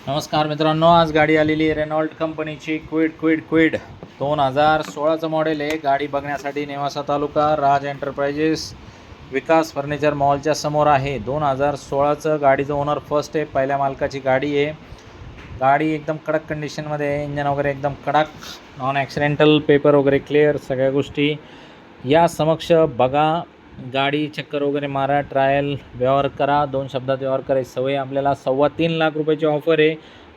नमस्कार मित्रांनो, आज गाडी आलेली आहे रेनॉल्ट कंपनीची क्विड 2016चं मॉडेल आहे। गाडी बघण्यासाठी नेवासा तालुका राज एंटरप्राइजेस विकास फर्निचर मॉलच्या समोर आहे। 2016चं गाडीचं ओनर फर्स्ट आहे, पहिल्या मालकाची गाडी आहे। गाडी एकदम कडक कंडिशनमध्ये आहे, इंजन वगैरे एकदम कडक, नॉन ॲक्सिडेंटल, पेपर वगैरे क्लिअर, सगळ्या गोष्टी या समक्ष बघा। गाडी चक्कर वगैरे मारा, ट्रायल व्यवहार करा। 2 शब्दात व्यवहार करायची सवय आपल्याला। 3.25 लाख रुपयाची ऑफर आहे,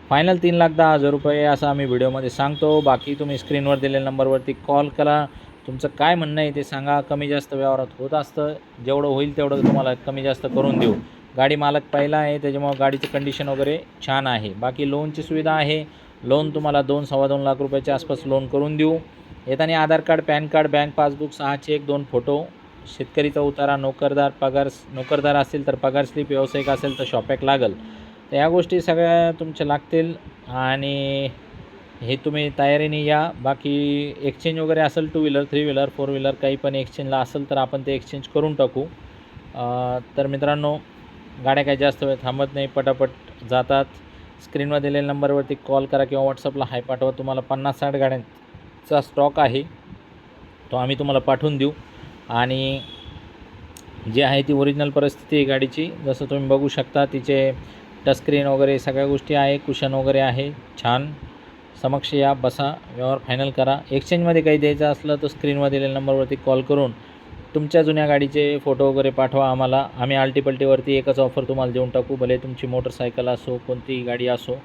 फायनल 3,10,000 रुपये असं आम्ही व्हिडिओमध्ये सांगतो। बाकी तुम्ही स्क्रीनवर दिलेल्या नंबरवरती कॉल करा, तुमचं काय म्हणणं आहे ते सांगा। कमी जास्त व्यवहारात होत असतं, जेवढं होईल तेवढं तुम्हाला कमी जास्त करून देऊ। गाडी मालक पहिला आहे, त्याच्यामुळे गाडीची कंडिशन वगैरे छान आहे। बाकी लोनची सुविधा आहे, लोन तुम्हाला 2-2.25 लाख रुपयाच्या आसपास लोन करून देऊ। येताना Aadhaar card, PAN card, bank passbook, 6 cheque, 2 photo, शेतकरीचा उतारा, नोकरदार असेल तर पगार स्लिप, व्यावसायिक असेल तर शॉपॅक लागेल। तर या गोष्टी सगळ्या तुमच्या लागतील आणि हे तुम्ही तयारीने या। बाकी एक्सचेंज वगैरे असेल, 2 व्हीलर, 3 व्हीलर, 4 व्हीलर काही पण एक्सचेंजला असेल तर आपण ते एक्सचेंज करून टाकू। तर मित्रांनो, गाड्या काही जास्त वेळ थांबत नाही, पटापट जातात। स्क्रीनवर दिलेल्या नंबरवरती कॉल करा किंवा व्हॉट्सअपला हाय पाठवा। तुम्हाला 50-60 गाड्यांचा स्टॉक आहे, तो आम्ही तुम्हाला पाठवून देऊ। आणि जी आहे ती ओरिजिनल परिस्थिती आहे गाडीची, जसं तुम्ही बघू शकता। तिचे टचस्क्रीन वगैरे सगळ्या गोष्टी आहे, कुशन वगैरे आहे छान। समक्ष या, बसा, व्यवहार फायनल करा। एक्सचेंजमध्ये काही द्यायचं असलं तर स्क्रीनवर दिलेल्या नंबरवरती कॉल करून तुमच्या जुन्या गाडीचे फोटो वगैरे पाठवा आम्हाला। आम्ही आल्टीपल्टीवरती एकच ऑफर तुम्हाला देऊन टाकू, भले तुमची मोटरसायकल असो, कोणतीही गाडी असो।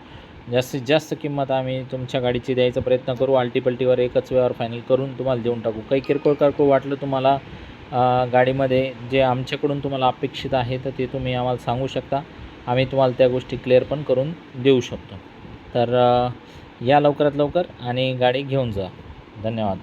जास्तीत जास्त किंमत आम्ही तुमच्या गाडीची द्यायचा प्रयत्न करू। आल्टीपल्टीवर एकच व्यवहार फायनल करून तुम्हाला देऊन टाकू। काही किरकोळ वाटलं तुम्हाला गाडीमध्ये, जे आमच्याकडून तुम्हाला अपेक्षित आहे तर ते तुम्ही आम्हाला सांगू शकता, आम्ही तुम्हाला त्या गोष्टी क्लिअर पण करून देऊ शकतो। तर या लवकरात लवकर आणि गाडी घेऊन जा। धन्यवाद।